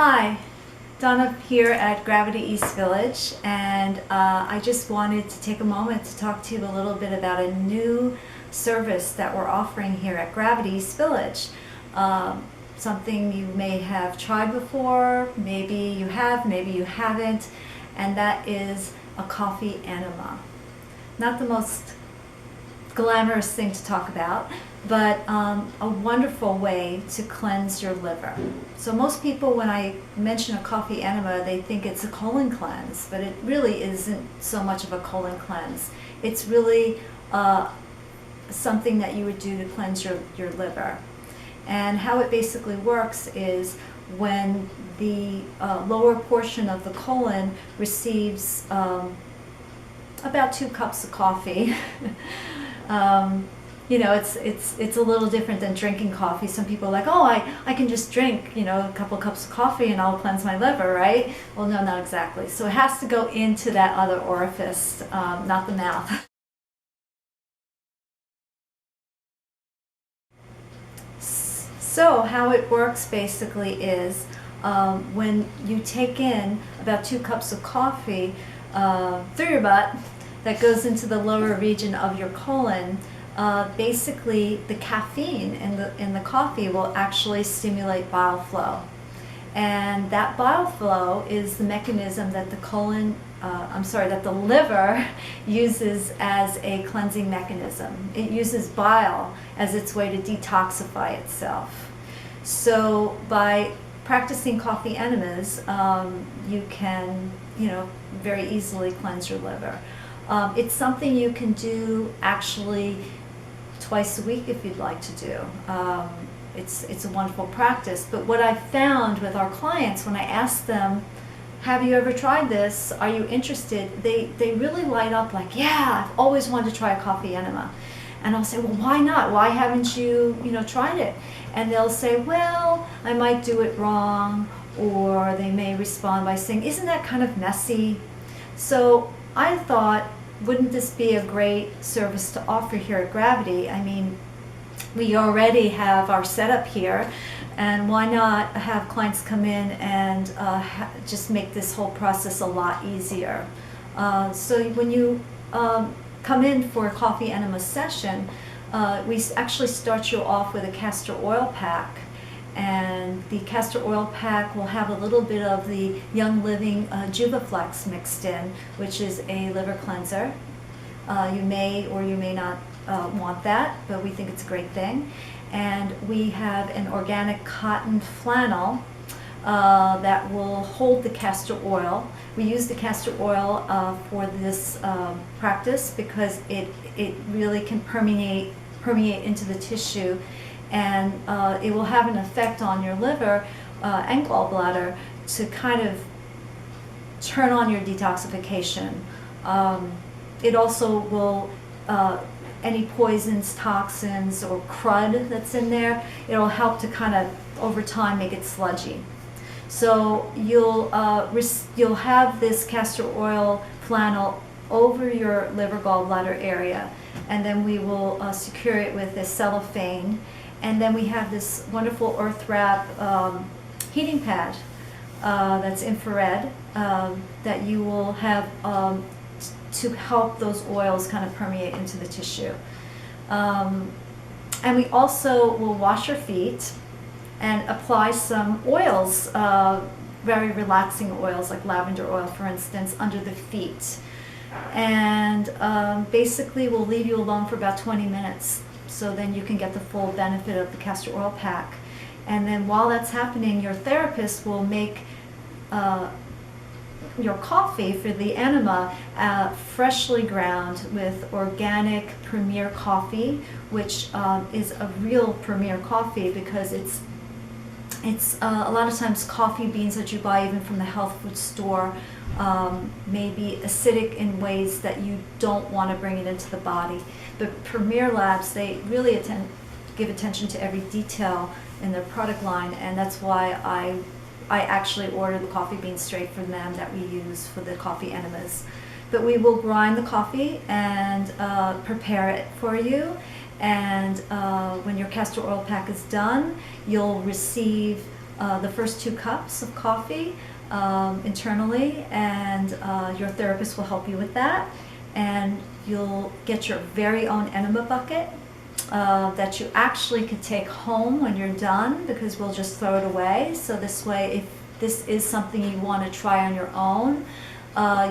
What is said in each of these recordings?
Hi, Donna here at Gravity East Village, and I just wanted to take a moment to talk to you a little bit about a new service that we're offering here at Gravity East Village. Something you may have tried before, maybe you have, maybe you haven't, and that is a coffee enema. Not the most glamorous thing to talk about, but a wonderful way to cleanse your liver. So most people, when I mention a coffee enema, they think it's a colon cleanse, but it really isn't so much of a colon cleanse. It's really something that you would do to cleanse your liver. And how it basically works is when the lower portion of the colon receives about 2 cups of coffee. It's a little different than drinking coffee. Some people are like, oh, I can just drink, a couple cups of coffee and I'll cleanse my liver, right? Well, no, not exactly. So it has to go into that other orifice, not the mouth. So how it works basically is when you take in about 2 cups of coffee through your butt, that goes into the lower region of your colon. Basically, the caffeine in the coffee will actually stimulate bile flow, and that bile flow is the mechanism that that the liver uses as a cleansing mechanism. It uses bile as its way to detoxify itself. So by practicing coffee enemas, you can, very easily cleanse your liver. It's something you can do actually twice a week if you'd like to do. It's a wonderful practice. But what I found with our clients, when I ask them, have you ever tried this? Are you interested? They really light up like, yeah, I've always wanted to try a coffee enema. And I'll say, well, why not? Why haven't you, tried it? And they'll say, well, I might do it wrong. Or they may respond by saying, isn't that kind of messy? So I thought, wouldn't this be a great service to offer here at Gravity? I mean, we already have our setup here, and why not have clients come in and just make this whole process a lot easier. So when you come in for a coffee enema session, we actually start you off with a castor oil pack. And the castor oil pack will have a little bit of the Young Living Juvaflex mixed in, which is a liver cleanser. You may or you may not want that, but we think it's a great thing. And we have an organic cotton flannel that will hold the castor oil. We use the castor oil for this practice because it really can permeate into the tissue, and it will have an effect on your liver and gallbladder to kind of turn on your detoxification. It also will, any poisons, toxins, or crud that's in there, it'll help to kind of, over time, make it sludgy. So you'll have this castor oil flannel over your liver gallbladder area, and then we will secure it with this cellophane. And then we have this wonderful earth wrap heating pad that's infrared that you will have to help those oils kind of permeate into the tissue. And we also will wash your feet and apply some oils, very relaxing oils like lavender oil, for instance, under the feet. And basically we'll leave you alone for about 20 minutes. So then you can get the full benefit of the castor oil pack. And then while that's happening, your therapist will make your coffee for the enema freshly ground with organic Premier coffee, which is a real Premier coffee because it's a lot of times coffee beans that you buy even from the health food store may be acidic in ways that you don't want to bring it into the body. But Premier Labs, they really give attention to every detail in their product line, and that's why I actually order the coffee beans straight from them that we use for the coffee enemas. But we will grind the coffee and prepare it for you, and when your castor oil pack is done, you'll receive the first 2 cups of coffee internally, and your therapist will help you with that. And you'll get your very own enema bucket that you actually could take home when you're done, because we'll just throw it away. So this way, if this is something you want to try on your own,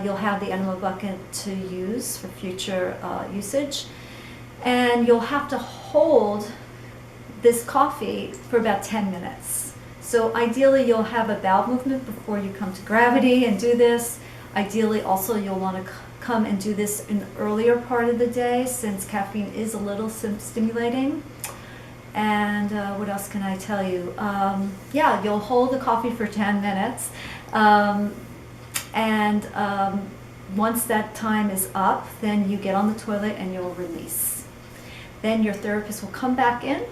you'll have the enema bucket to use for future usage. And you'll have to hold this coffee for about 10 minutes. So ideally you'll have a bowel movement before you come to Gravity and do this. Ideally also you'll want to come and do this in the earlier part of the day, since caffeine is a little stimulating. And what else can I tell you? Yeah, you'll hold the coffee for 10 minutes. Once that time is up, then you get on the toilet and you'll release. Then your therapist will come back in,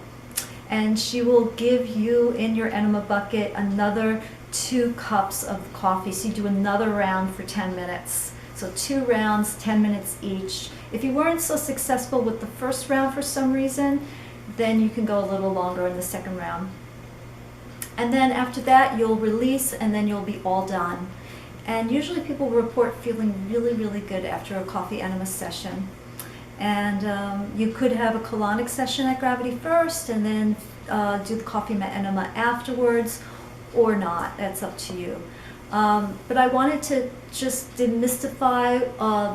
and she will give you in your enema bucket another 2 cups of coffee. So you do another round for 10 minutes. So 2 rounds, 10 minutes each. If you weren't so successful with the first round for some reason, then you can go a little longer in the second round. And then after that, you'll release, and then you'll be all done. And usually people report feeling really, really good after a coffee enema session. And you could have a colonic session at Gravity first, and then do the coffee enema afterwards, or not. That's up to you. But I wanted to just demystify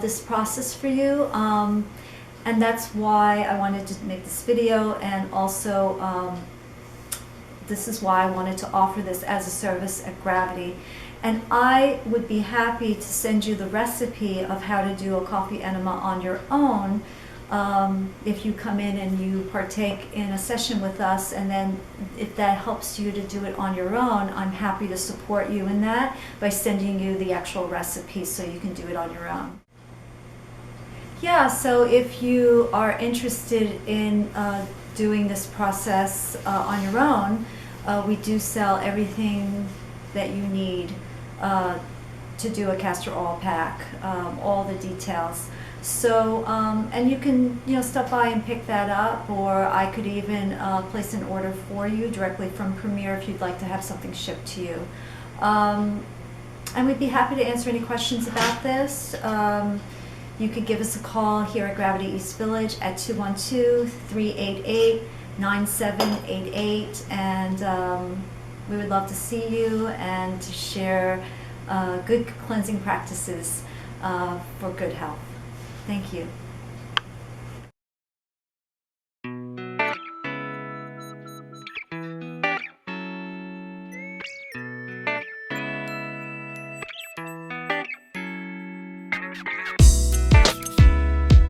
this process for you, and that's why I wanted to make this video, and also this is why I wanted to offer this as a service at Gravity. And I would be happy to send you the recipe of how to do a coffee enema on your own if you come in and you partake in a session with us. And then if that helps you to do it on your own, I'm happy to support you in that by sending you the actual recipe so you can do it on your own. Yeah, so if you are interested in doing this process on your own, we do sell everything that you need to do a castor oil pack, all the details. So, and you can, stop by and pick that up, or I could even place an order for you directly from Premier if you'd like to have something shipped to you. And we'd be happy to answer any questions about this. You could give us a call here at Gravity East Village at 212-388-9788, and we would love to see you and to share good cleansing practices for good health. Thank you.